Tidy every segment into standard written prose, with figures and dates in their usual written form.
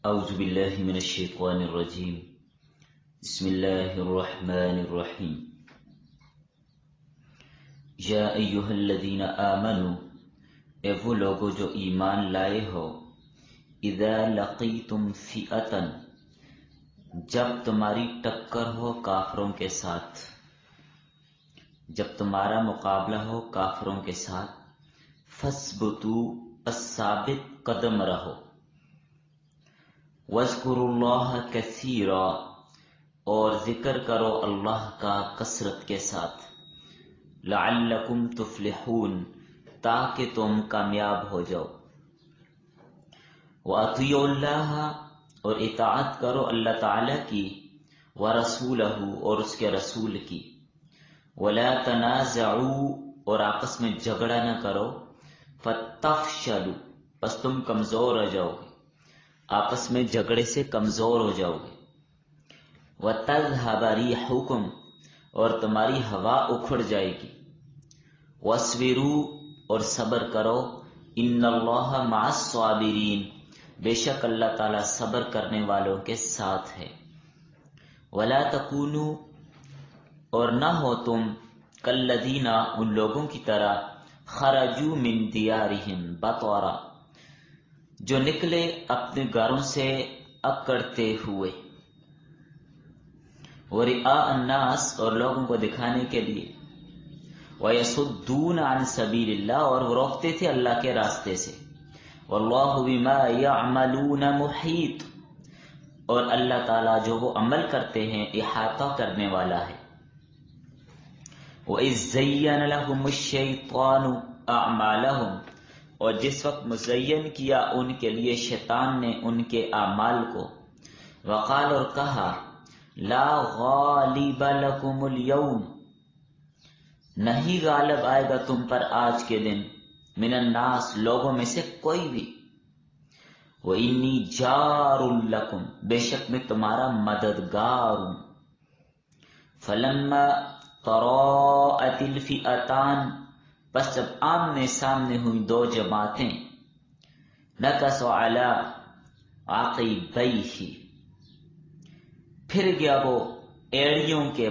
اعوذ باللہ من الشیطان الرجیم بسم اللہ الرحمن الرحیم یا ایہا الذین آمنوا، اے وہ لوگو جو ایمان لائے ہو، اذا لقیتم فئتا، جب تمہاری ٹکر ہو کافروں کے ساتھ، جب تمہارا مقابلہ ہو کافروں کے ساتھ، فاثبتوا، پس ثابت قدم رہو، وَاذْكُرُوا اللَّهَ كَثِيرًا، اور ذکر کرو اللہ کا کثرت کے ساتھ، لَعَلَّكُمْ تُفْلِحُونَ، تاکہ تم کامیاب ہو جاؤ، وَأَطِيعُوا اللَّهَ، اور اطاعت کرو اللہ تعالی کی، وَرَسُولَهُ، اور اس کے رسول کی، وَلَا تَنَازَعُوا، اور آپس میں جھگڑا نہ کرو، فَتَفْشَلُوا، پس تم کمزور ہو جاؤ گے، آپس میں جھگڑے سے کمزور ہو جاؤ گے، وَتَذْهَبَ رِيحُكُمْ، اور تمہاری ہوا اکھڑ جائے گی، وَاصْبِرُوا، اور صبر کرو، إِنَّ اللَّهَ مَعَ الصَّابِرِينَ، بے شک اللہ تعالیٰ صبر کرنے والوں کے ساتھ ہے، وَلَا تَكُونُوا، اور نہ ہو تم، كَالَّذِينَ، ان لوگوں کی طرح، خَرَجُوا مِن دِيَارِهِمْ بَطَرًا، جو نکلے اپنے گھروں سے اکڑتے ہوئے، وَرِئَاءَ النَّاسِ، اور لوگوں کو دکھانے کے لیے، وَيَصُدُّونَ عَنْ سَبِيلِ اللَّهِ، اور وہ روکتے تھے اللہ کے راستے سے، وَاللَّهُ بِمَا يَعْمَلُونَ مُحِيطٌ، اور اللہ تعالیٰ جو وہ عمل کرتے ہیں احاطہ کرنے والا ہے، وَإِذْ زَيَّنَ لَهُمُ الشَّيْطَانُ أَعْمَالَهُمْ، اور جس وقت مزین کیا ان کے لیے شیطان نے ان کے اعمال کو، وقال، اور کہا، لا غالب لکم اليوم، نہیں غالب آئے گا تم پر آج کے دن، من الناس، لوگوں میں سے کوئی بھی، وانی جار لکم، بے شک میں تمہارا مددگار ہوں، فلما تراءت الفئتان، بس جب آمنے سامنے ہوئی دو جماعتیں، نکسوا علی عقبیہ، پھر گیا وہ ایڑیوں کے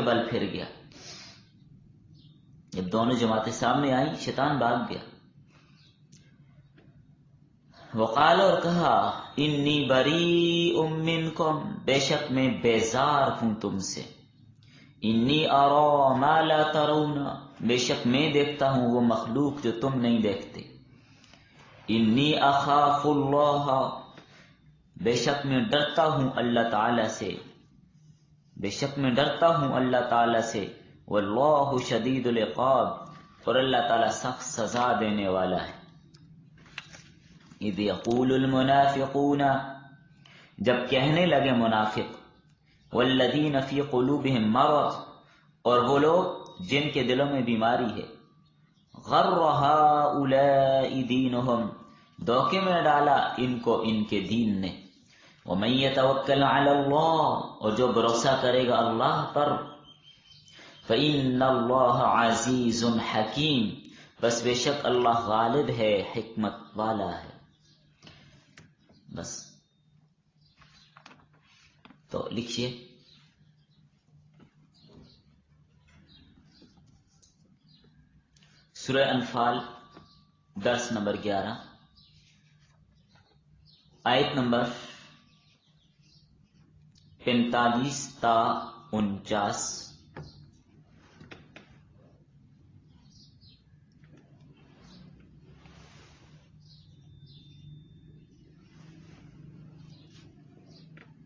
بل پھر گیا، جب دونوں جماعتیں سامنے آئیں شیطان بھاگ گیا، وقال، اور کہا، انی بریء منکم، بے شک میں بیزار ہوں تم سے، انی ارا ما لا ترون، بے شک میں دیکھتا ہوں وہ مخلوق جو تم نہیں دیکھتے، انی اخاف اللہ، بے شک میں ڈرتا ہوں اللہ تعالی سے، واللہ شدید العقاب، اور اللہ تعالی سخت سزا دینے والا ہے، اذ یقول المنافقون، جب کہنے لگے منافق، والذین فی قلوبہم مرض، اور وہ لوگ جن کے دلوں میں بیماری ہے، غر ہؤلاء دینہم، دھوکے میں ڈالا ان کو ان کے دین نے، ومن یتوکل علی اللہ، اور جو بھروسہ کرے گا اللہ پر، فإن اللہ عزیز حکیم، بس بے شک اللہ غالب ہے، حکمت والا ہے۔ بس تو لکھیے، سورہ انفال درس نمبر 11، آیت نمبر 45 تا 49۔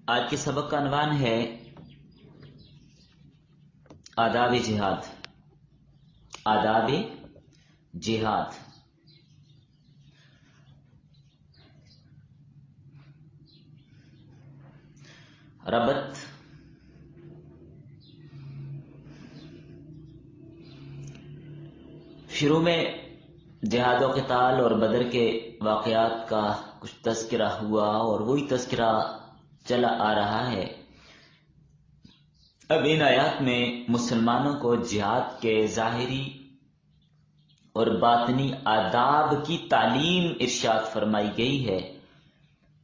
آج کے سبق کا عنوان ہے آداب جہاد، آداب جہاد۔ ربط شروع میں جہاد و قتال اور بدر کے واقعات کا کچھ تذکرہ ہوا، اور وہی تذکرہ چلا آ رہا ہے۔ اب ان آیات میں مسلمانوں کو جہاد کے ظاہری اور باطنی آداب کی تعلیم ارشاد فرمائی گئی ہے،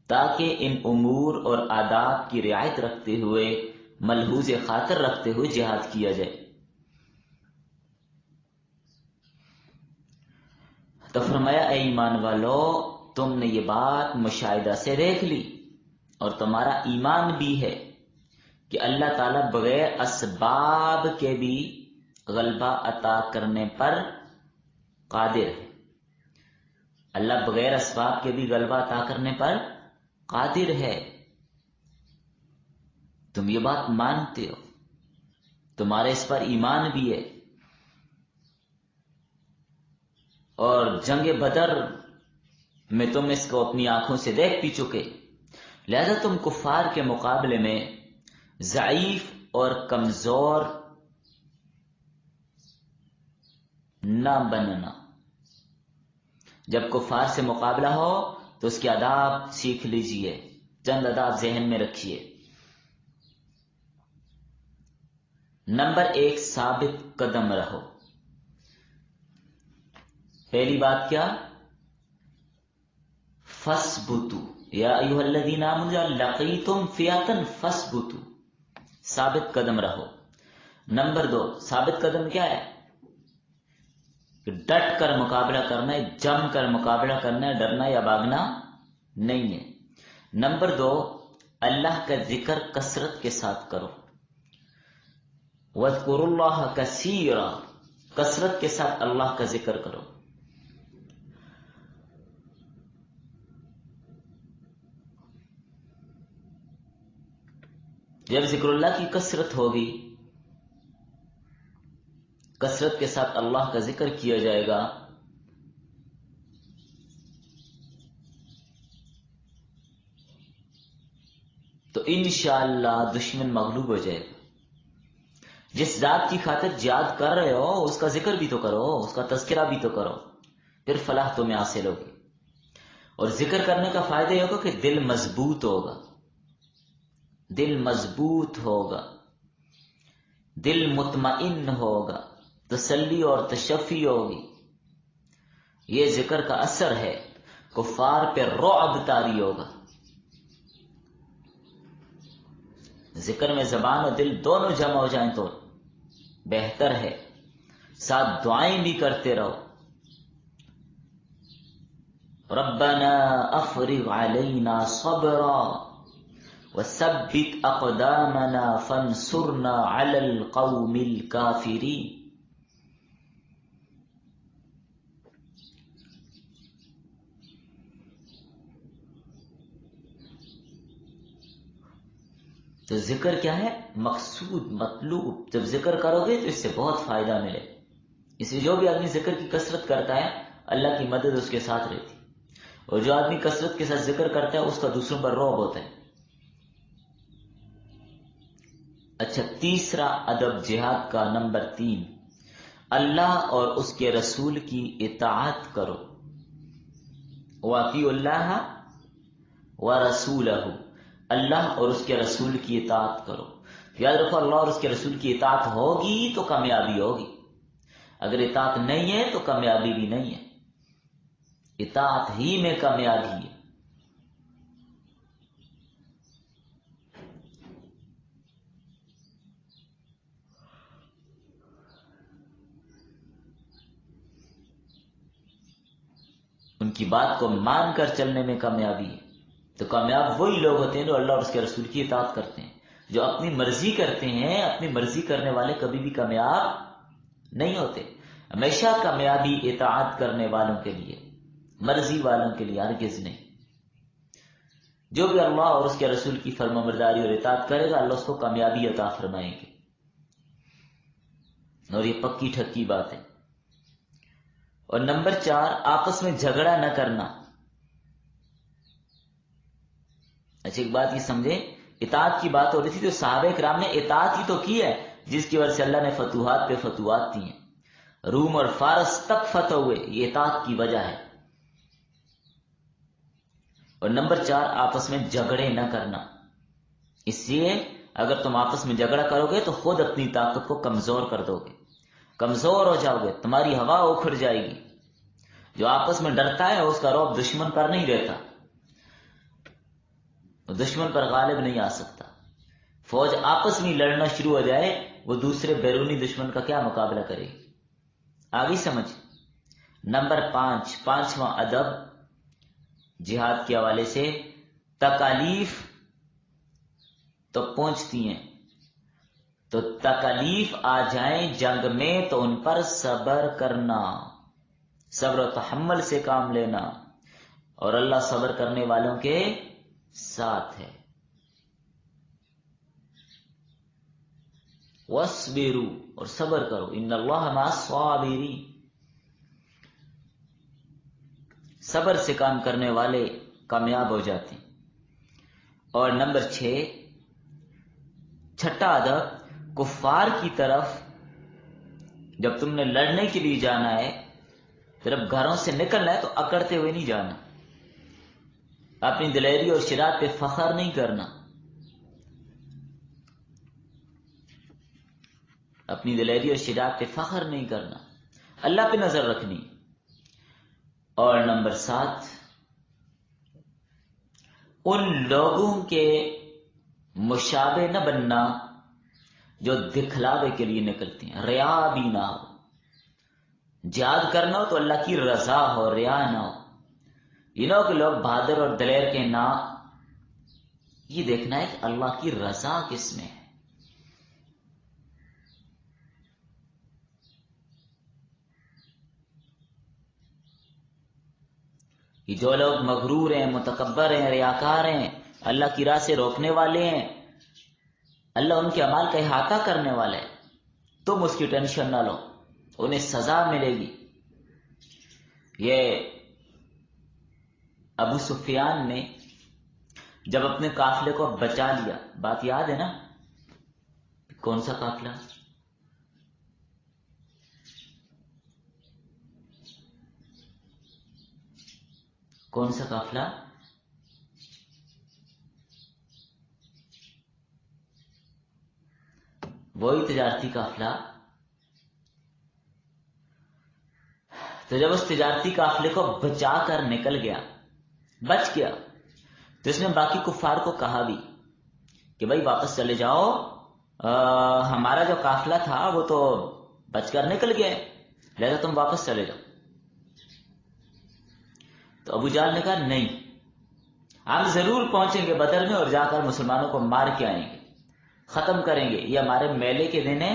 تاکہ ان امور اور آداب کی رعایت رکھتے ہوئے، ملحوظ خاطر رکھتے ہوئے جہاد کیا جائے۔ تو فرمایا اے ایمان والو، تم نے یہ بات مشاہدہ سے دیکھ لی اور تمہارا ایمان بھی ہے کہ اللہ تعالیٰ بغیر اسباب کے بھی غلبہ عطا کرنے پر قادر ہے۔ اللہ بغیر اسباب کے بھی غلبہ عطا کرنے پر قادر ہے۔ تم یہ بات مانتے ہو، تمہارے اس پر ایمان بھی ہے، اور جنگ بدر میں تم اس کو اپنی آنکھوں سے دیکھ بھی چکے، لہذا تم کفار کے مقابلے میں ضعیف اور کمزور نہ بننا۔ جب کفار سے مقابلہ ہو تو اس کے آداب سیکھ لیجئے، چند آداب ذہن میں رکھیے۔ نمبر 1، ثابت قدم رہو۔ پہلی بات کیا؟ فَاثْبُتُوا یا ایھا الذین آمنوا اذا لقیتم فئۃ فاثبتوا، ثابت قدم رہو۔ نمبر 2، ثابت قدم کیا ہے؟ کہ ڈٹ کر مقابلہ کرنا ہے، جم کر مقابلہ کرنا ہے، ڈرنا یا بھاگنا نہیں ہے۔ نمبر 2، اللہ کا ذکر کثرت کے ساتھ کرو۔ وَاذْكُرُوا اللَّهَ كَثِيرًا، کثرت کے ساتھ اللہ کا ذکر کرو۔ جب ذکر اللہ کی کثرت ہوگی، کثرت کے ساتھ اللہ کا ذکر کیا جائے گا، تو انشاءاللہ دشمن مغلوب ہو جائے گا۔ جس ذات کی خاطر جہاد کر رہے ہو اس کا ذکر بھی تو کرو، اس کا تذکرہ بھی تو کرو، پھر فلاح تمہیں حاصل ہوگی۔ اور ذکر کرنے کا فائدہ یہ ہوگا کہ دل مضبوط ہوگا، دل مضبوط ہوگا، دل مطمئن ہوگا، تسلی اور تشفی ہوگی۔ یہ ذکر کا اثر ہے، کفار پہ رعب طاری ہوگا۔ ذکر میں زبان اور دل دونوں جمع ہو جائیں تو بہتر ہے۔ ساتھ دعائیں بھی کرتے رہو، ربنا افرغ علینا صبرا وثبت اقدامنا فانصرنا علی القوم الکافرین۔ تو ذکر کیا ہے؟ مقصود، مطلوب۔ جب ذکر کرو گے تو اس سے بہت فائدہ ملے۔ اس لیے جو بھی آدمی ذکر کی کثرت کرتا ہے اللہ کی مدد اس کے ساتھ رہتی، اور جو آدمی کثرت کے ساتھ ذکر کرتا ہے اس کا دوسروں پر رعب ہوتا ہے۔ اچھا، تیسرا ادب جہاد کا، نمبر 3، اللہ اور اس کے رسول کی اطاعت کرو۔ وَأَطِیعُوا اللَّهَ وَرَسُولَهُ، اللہ اور اس کے رسول کی اطاعت کرو۔ یاد رکھو، اللہ اور اس کے رسول کی اطاعت ہوگی تو کامیابی ہوگی، اگر اطاعت نہیں ہے تو کامیابی بھی نہیں ہے۔ اطاعت ہی میں کامیابی ہے۔ ان کی بات کو مان کر چلنے میں کامیابی ہے۔ تو کامیاب وہی لوگ ہوتے ہیں جو اللہ اور اس کے رسول کی اطاعت کرتے ہیں۔ جو اپنی مرضی کرتے ہیں، اپنی مرضی کرنے والے کبھی بھی کامیاب نہیں ہوتے۔ ہمیشہ کامیابی اطاعت کرنے والوں کے لیے، مرضی والوں کے لیے ہرگز نہیں۔ جو بھی اللہ اور اس کے رسول کی فرمانبرداری اور اطاعت کرے گا، اللہ اس کو کامیابی عطا فرمائیں گے، اور یہ پکی ٹھکی بات ہے۔ اور نمبر 4، آپس میں جھگڑا نہ کرنا۔ اچھا، ایک بات یہ سمجھے، اطاعت کی بات ہو رہی تھی تو صحابہ کرام نے اطاعت ہی تو کی ہے جس کی وجہ سے اللہ نے فتوحات پہ فتوحات دی ہیں، روم اور فارس تک فتح ہوئے، یہ اطاعت کی وجہ ہے۔ اور نمبر 4، آپس میں جھگڑے نہ کرنا۔ اس لیے اگر تم آپس میں جھگڑا کرو گے تو خود اپنی طاقت کو کمزور کر دو گے، کمزور ہو جاؤ گے، تمہاری ہوا اکھڑ جائے گی۔ جو آپس میں ڈرتا ہے اس کا رعب دشمن پر نہیں رہتا۔ دشمن پر غالب نہیں آ سکتا. فوج آپس میں لڑنا شروع ہو جائے وہ دوسرے بیرونی دشمن کا کیا مقابلہ کرے گی. آگے سمجھ. نمبر 5، پانچواں ادب جہاد کے حوالے سے، تکالیف تو پہنچتی ہیں، تو تکالیف آ جائیں جنگ میں تو ان پر صبر کرنا، صبر و تحمل سے کام لینا، اور اللہ صبر کرنے والوں کے ساتھ ہے. وَاصْبِرُوا، اور صبر کرو، ان اللہ مع الصابرین. صبر سے کام کرنے والے کامیاب ہو جاتے ہیں. اور نمبر 6، چھٹا ادب، کفار کی طرف جب تم نے لڑنے کے لیے جانا ہے، جب گھروں سے نکلنا ہے تو اکڑتے ہوئے نہیں جانا، اپنی دلیری اور شجاعت پہ فخر نہیں کرنا، اپنی دلیری اور شجاعت پہ فخر نہیں کرنا، اللہ پہ نظر رکھنی. اور نمبر 7، ان لوگوں کے مشابہ نہ بننا جو دکھلاوے کے لیے نکلتے ہیں، ریا بھی نہ ہو. جہاد کرنا ہو تو اللہ کی رضا ہو، ریا نہ ہو. یہ نہ ہو کہ لوگ بہادر اور دلیر کے نہ، یہ دیکھنا ہے کہ اللہ کی رضا کس میں ہے. کہ جو لوگ مغرور ہیں، متکبر ہیں، ریاکار ہیں، اللہ کی راہ سے روکنے والے ہیں، اللہ ان کے اعمال کا احاطہ کرنے والا ہے، تم اس کی ٹینشن نہ لو، انہیں سزا ملے گی. یہ ابو سفیان نے جب اپنے قافلے کو بچا لیا، بات یاد ہے نا؟ کون سا قافلہ؟ کون سا قافلہ؟ وہی تجارتی قافلہ. تو جب اس تجارتی قافلے کو بچا کر نکل گیا، بچ گیا، تو اس نے باقی کفار کو کہا بھی کہ بھائی واپس چلے جاؤ، ہمارا جو قافلہ تھا وہ تو بچ کر نکل گیا ہے، لہذا تم واپس چلے جاؤ. تو ابو جہل نے کہا نہیں، ہم ضرور پہنچیں گے بدر میں اور جا کر مسلمانوں کو مار کے آئیں گے، ختم کریں گے. یہ ہمارے میلے کے دن ہے،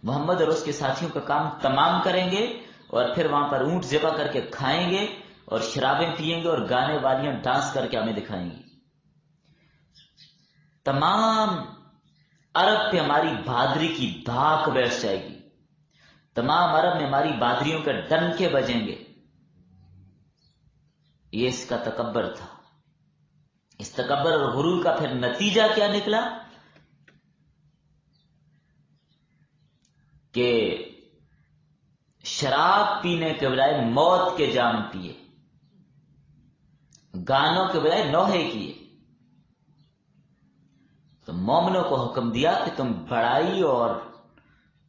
محمد اور اس کے ساتھیوں کا کام تمام کریں گے، اور پھر وہاں پر اونٹ ذبح کر کے کھائیں گے اور شرابیں پیئیں گے اور گانے والیاں ڈانس کر کے ہمیں دکھائیں گی. تمام عرب پہ ہماری بہادری کی دھاک بیٹھ جائے گی، تمام عرب میں ہماری بہادریوں کے ڈنکے بجیں گے. یہ اس کا تکبر تھا. اس تکبر اور غرور کا پھر نتیجہ کیا نکلا کہ شراب پینے کے بجائے موت کے جام پیے، گانوں کے بجائے نوحے کیے. تو مومنوں کو حکم دیا کہ تم بڑائی اور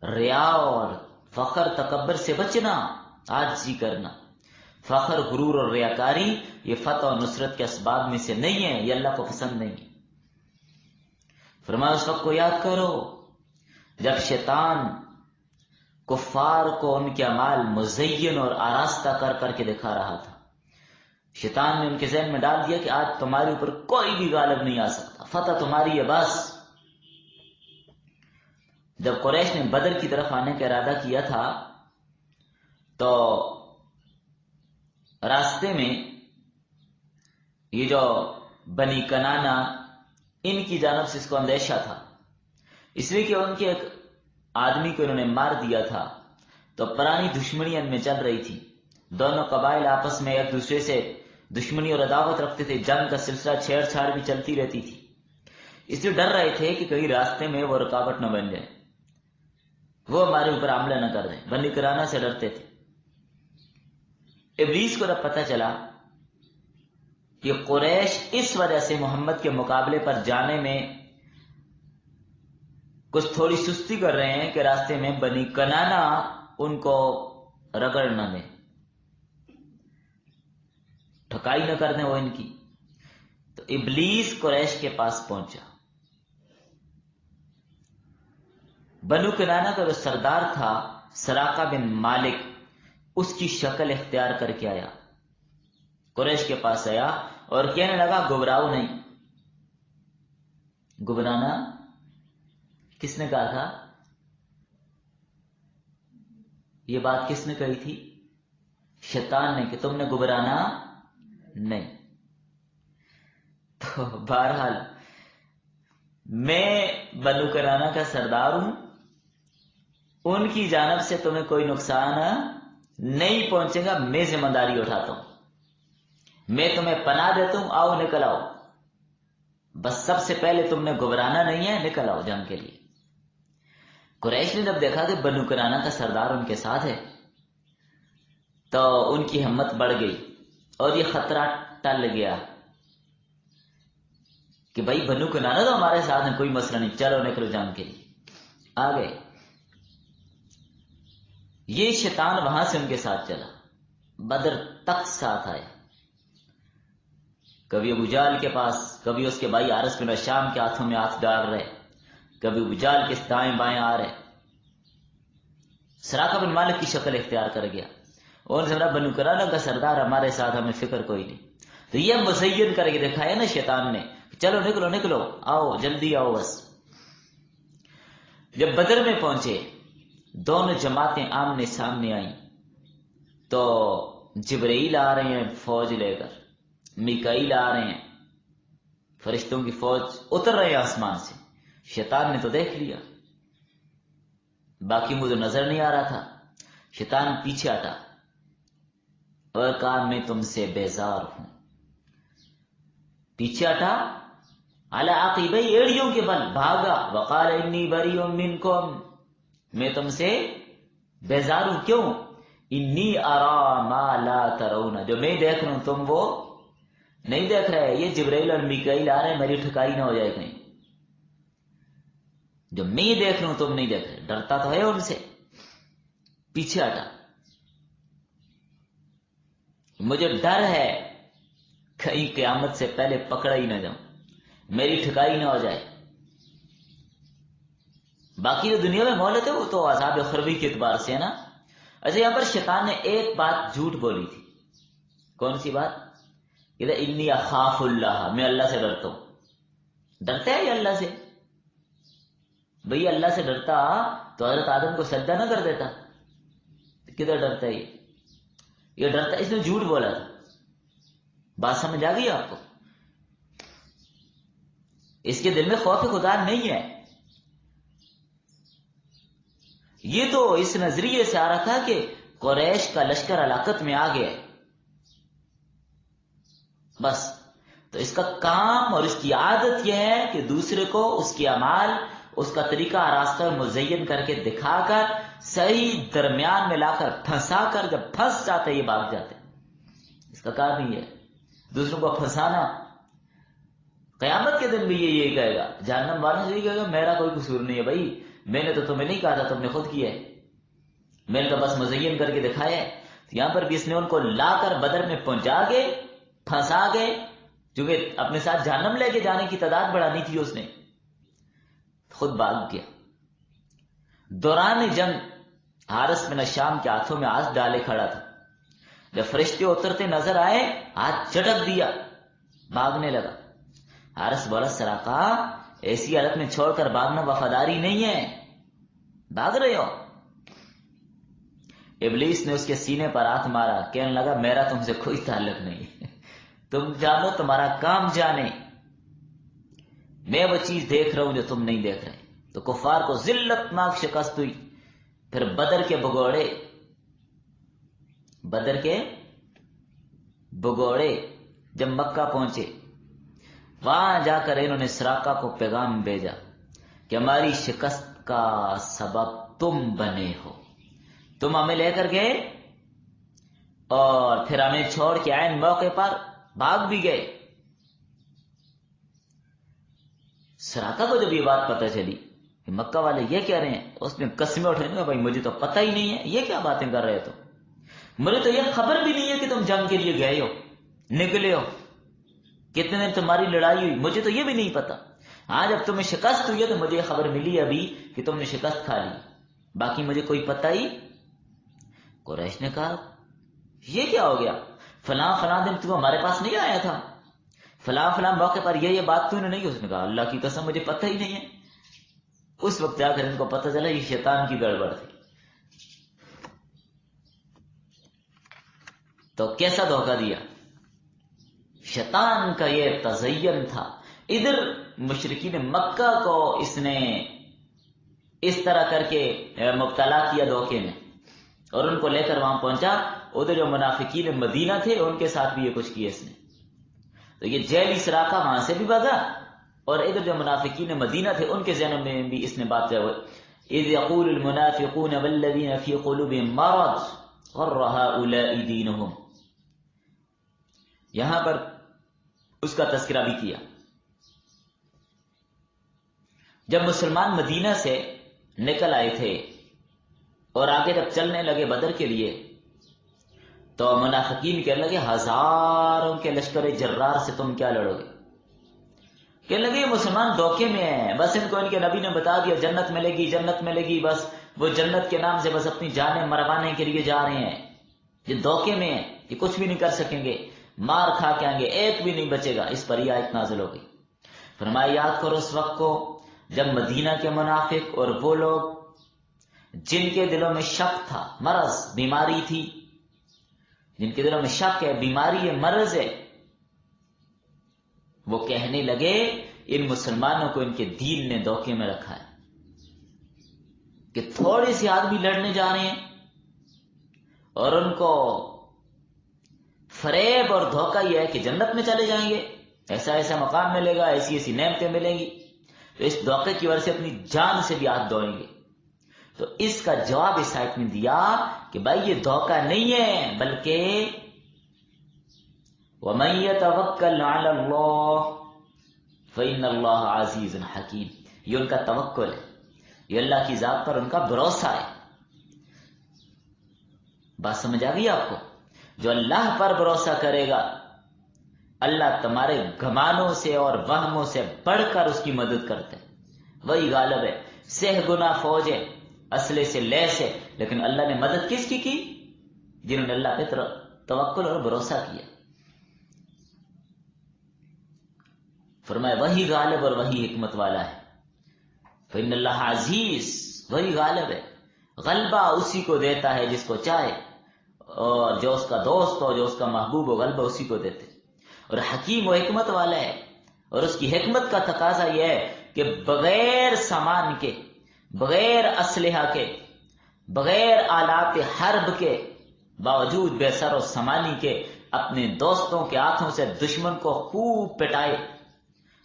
ریا اور فخر تکبر سے بچنا، عاجزی کرنا. فخر، غرور اور ریاکاری یہ فتح و نصرت کے اسباب میں سے نہیں ہے، یہ اللہ کو پسند نہیں. فرمایا اس وقت کو یاد کرو جب شیطان کفار کو ان کے اعمال مزین اور آراستہ کر کر کے دکھا رہا تھا. شیطان نے ان کے ذہن میں ڈال دیا کہ آج تمہارے اوپر کوئی بھی غالب نہیں آ سکتا، فتح تمہاری ہے بس. جب قریش نے بدر کی طرف آنے کا ارادہ کیا تھا تو راستے میں یہ جو بنی کنانا، ان کی جانب سے اس کو اندیشہ تھا، اس لیے کہ ان کے ایک آدمی کو انہوں نے مار دیا تھا. تو پرانی دشمنی ان میں چل رہی تھی، دونوں قبائل آپس میں ایک دوسرے سے دشمنی اور عداوت رکھتے تھے، جنگ کا سلسلہ چھیڑ چھاڑ بھی چلتی رہتی تھی. اس لیے ڈر رہے تھے کہ کہیں راستے میں وہ رکاوٹ نہ بن جائے، وہ ہمارے اوپر حملہ نہ کر دیں. بنی کنانا سے ڈرتے تھے. ابلیس کو جب پتہ چلا کہ قریش اس وجہ سے محمد کے مقابلے پر جانے میں کچھ تھوڑی سستی کر رہے ہیں کہ راستے میں بنی کنانا ان کو رگڑ نہ دیں، ٹھکائی نہ کر دیں وہ ان کی، تو ابلیس قریش کے پاس پہنچا. بنو کنانہ کا جو سردار تھا سراقہ بن مالک، اس کی شکل اختیار کر کے آیا، قریش کے پاس آیا اور کہنے لگا گھبراؤ نہیں. گھبرانا کس نے کہا تھا؟ یہ بات کس نے کہی تھی؟ شیطان نے، کہ تم نے گھبرانا نہیں. تو بہرحال میں بنو کنانہ کا سردار ہوں، ان کی جانب سے تمہیں کوئی نقصان نہیں پہنچے گا، میں ذمہ داری اٹھاتا ہوں، میں تمہیں پناہ دیتا ہوں، آؤ نکل آؤ. بس سب سے پہلے تم نے گھبرانا نہیں ہے، نکل آؤ جنگ کے لیے. قریش نے جب دیکھا کہ بنو کنانہ کا سردار ان کے ساتھ ہے تو ان کی ہمت بڑھ گئی اور یہ خطرہ ٹل گیا کہ بھائی بنو کنانہ تو ہمارے ساتھ ہیں، کوئی مسئلہ نہیں، چلو نکلو جنگ کے لیے. آ گئے. یہ شیطان وہاں سے ان کے ساتھ چلا، بدر تک ساتھ آئے. کبھی ابو جہل کے پاس، کبھی اس کے بھائی حارث بن ہشام کے ہاتھوں میں ہاتھ ڈال رہے، کبھی ابو جہل کے دائیں بائیں آ رہے. سراقہ بن مالک کی شکل اختیار کر گیا اور سمجھا بنو کنانہ کا سردار ہمارے ساتھ، ہمیں فکر کوئی نہیں. تو یہ مزین کر کے دکھایا نا شیطان نے، چلو نکلو نکلو، آؤ جلدی آؤ. بس جب بدر میں پہنچے دونوں جماعتیں آمنے سامنے آئیں تو جبرائیل آ رہے ہیں فوج لے کر، میکائیل آ رہے ہیں، فرشتوں کی فوج اتر رہے ہیں آسمان سے. شیطان نے تو دیکھ لیا، باقی مجھے نظر نہیں آ رہا تھا. شیطان پیچھے ہٹا اور کہا میں تم سے بیزار ہوں. پیچھے ہٹا، علی عقبیہ، ایڑیوں کے بل بھاگا. وقال انی بریء منکم، میں تم سے بیزار ہوں. کیوں؟ انی اری ما لا ترون، جو میں دیکھ رہا ہوں تم وہ نہیں دیکھ رہے. یہ جبرائیل اور میکائیل آ رہے ہیں، میری ٹھکائی نہ ہو جائے کہیں. جو میں دیکھ رہا ہوں تم نہیں دیکھ رہے. ڈرتا تو ہے ان سے. پیچھے ہٹا، مجھے ڈر ہے کہیں قیامت سے پہلے پکڑا ہی نہ جاؤں، میری ٹھکائی نہ ہو جائے. باقی جو دنیا میں مہلت ہے وہ تو عذاب اخروی کے اعتبار سے ہے نا. اچھا، یہاں پر شیطان نے ایک بات جھوٹ بولی تھی. کون سی بات؟ کہ انی اخاف اللہ، میں اللہ سے ڈرتا ہوں. ڈرتا ہے یہ اللہ سے؟ بھئی اللہ سے ڈرتا تو حضرت آدم کو سجدہ نہ کر دیتا. کدھر ڈرتا ہے یہ ڈرتا، اس نے جھوٹ بولا تھا. بات سمجھ آ گئی آپ کو؟ اس کے دل میں خوف خدا نہیں ہے. یہ تو اس نظریے سے آ رہا تھا کہ قریش کا لشکر ہلاکت میں آ گیا ہے بس. تو اس کا کام اور اس کی عادت یہ ہے کہ دوسرے کو اس کی اعمال، اس کا طریقہ راستہ مزین کر کے دکھا کر صحیح درمیان میں لا کر پھنسا کر، جب پھنس جاتے یہ بھاگ جاتے. اس کا کام نہیں ہے دوسروں کو پھنسانا. قیامت کے دن بھی یہ یہی کہے گا، جہنم والوں سے یہ کہے گا میرا کوئی قصور نہیں ہے بھائی، میں نے تو تمہیں نہیں کہا تھا، تم نے خود کیا ہے، میں نے تو بس مزین کر کے دکھایا ہے. تو یہاں پر بھی اس نے ان کو لا کر بدر میں پہنچا کے پھنسا گئے، کیونکہ اپنے ساتھ جہنم لے کے جانے کی تعداد بڑھانی تھی. اس نے خود بھاگ گیا. دوران جنگ حارث بن ہشام کے ہاتھوں میں ہاتھ ڈالے کھڑا تھا. جب فرشتے اترتے نظر آئے ہاتھ جھٹک دیا، بھاگنے لگا. حارث بولا سراقہ ایسی حالت میں چھوڑ کر بھاگنا وفاداری نہیں ہے، بھاگ رہے ہو. ابلیس نے اس کے سینے پر ہاتھ مارا، کہنے لگا میرا تم سے کوئی تعلق نہیں، تم جانو تمہارا کام جانے، میں وہ چیز دیکھ رہا ہوں جو تم نہیں دیکھ رہے. تو کفار کو ذلت ناک شکست ہوئی. پھر بدر کے بگوڑے جب مکہ پہنچے، وہاں جا کر انہوں نے سراقہ کو پیغام بھیجا کہ ہماری شکست کا سبب تم بنے ہو. تم ہمیں لے کر گئے اور پھر ہمیں چھوڑ کے عین موقع پر بھاگ بھی گئے. سراقہ کو جب یہ بات پتہ چلی کہ مکہ والے یہ کہہ رہے ہیں، اس نے قسمیں اٹھائی، بھائی مجھے تو پتہ ہی نہیں ہے یہ کیا باتیں کر رہے. تو مجھے تو یہ خبر بھی نہیں ہے کہ تم جنگ کے لیے گئے ہو، نکلے ہو. کتنے دن تمہاری لڑائی ہوئی؟ مجھے تو یہ بھی نہیں پتا. ہاں جب تمہیں شکست ہوئی ہے تو مجھے خبر ملی ابھی کہ تم نے شکست کھا لی، باقی مجھے کوئی پتہ ہی. قریش نے کہا یہ کیا ہو گیا؟ فلاں فلاں دن تو ہمارے پاس نہیں آیا تھا، فلاں فلاں موقع پر یہ بات تو نے نہیں. اس نے کہا اللہ کی قسم مجھے پتہ ہی نہیں ہے. اس وقت جا کر ان کو پتہ چلا یہ شیطان کی گڑبڑ تھی. تو کیسا دھوکہ دیا؟ شیطان کا یہ تزین تھا. ادھر مشرکین مکہ کو اس نے اس طرح کر کے مبتلا کیا دھوکے میں، اور ان کو لے کر وہاں پہنچا. ادھر جو منافقین مدینہ تھے ان کے ساتھ بھی یہ کچھ کیا اس نے. تو یہ جیلی سراقہ وہاں سے بھی بھاگا، اور ادھر جو منافقین مدینہ تھے ان کے ذہنوں میں بھی اس نے بات اذ یقول المنافقون والذین فی قلوبهم مرض غر هؤلاء دینهم. یہاں پر اس کا تذکرہ بھی کیا. جب مسلمان مدینہ سے نکل آئے تھے اور آگے جب چلنے لگے بدر کے لیے تو منافقین کہنے لگے ہزاروں کے لشکر جرار سے تم کیا لڑو گے؟ کہنے لگے یہ مسلمان دھوکے میں ہیں، بس ان کو ان کے نبی نے بتا دیا جنت ملے گی جنت ملے گی، بس وہ جنت کے نام سے بس اپنی جانیں مروانے کے لیے جا رہے ہیں. یہ دھوکے میں ہیں، یہ کچھ بھی نہیں کر سکیں گے، مار کھا کے آئیں گے، ایک بھی نہیں بچے گا. اس پر یہ آیت نازل ہو گئی. فرمایا یاد کرو اس وقت کو جب مدینہ کے منافق اور وہ لوگ جن کے دلوں میں شک تھا، مرض بیماری تھی، جن کے دلوں میں شک ہے، بیماری ہے، مرض ہے، وہ کہنے لگے ان مسلمانوں کو ان کے دین نے دھوکے میں رکھا ہے کہ تھوڑے سے آدمی لڑنے جا رہے ہیں اور ان کو فریب اور دھوکہ یہ ہے کہ جنت میں چلے جائیں گے، ایسا ایسا مقام ملے گا، ایسی ایسی نعمتیں ملیں گی. تو اس دھوکے کی وجہ سے اپنی جان سے بھی ہاتھ دھوئیں گے. تو اس کا جواب اس آیت نے دیا کہ بھائی یہ دھوکہ نہیں ہے، بلکہ وَمَن يَتَوَكَّلْ عَلَى اللَّهِ فَإِنَّ اللَّهَ عَزِيزٌ حَكِيمٌ. یہ ان کا توکل ہے، یہ اللہ کی ذات پر ان کا بھروسہ ہے. بات سمجھ آ گئی آپ کو؟ جو اللہ پر بھروسہ کرے گا اللہ تمہارے گمانوں سے اور وہموں سے بڑھ کر اس کی مدد کرتے. وہی غالب ہے. سہ گنا فوج ہے، اسلحے سے لیس ہے، لیکن اللہ نے مدد کس کی؟ جنہوں نے اللہ پہ توکل اور بھروسہ کیا. فرمایا وہی غالب اور وہی حکمت والا ہے. فإن اللہ عزیز، وہی غالب ہے، غلبہ اسی کو دیتا ہے جس کو چاہے، اور جو اس کا دوست ہو، جو اس کا محبوب ہو، غلبہ اسی کو دیتے. اور حکیم و حکمت والا ہے، اور اس کی حکمت کا تقاضا یہ ہے کہ بغیر سامان کے، بغیر اسلحہ کے، بغیر آلات حرب کے، باوجود بے سر و سامانی کے اپنے دوستوں کے ہاتھوں سے دشمن کو خوب پٹائے،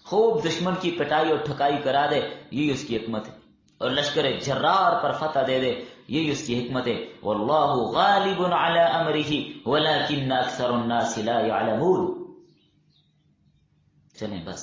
خوب دشمن کی پٹائی اور ٹھکائی کرا دے. یہی اس کی حکمت ہے. اور لشکر جرار پر فتح دے دے، یہی اس کی حکمت ہے. واللہ غالب علی امرہ ولکن اکثر الناس لا یعلمون. چلیں بس.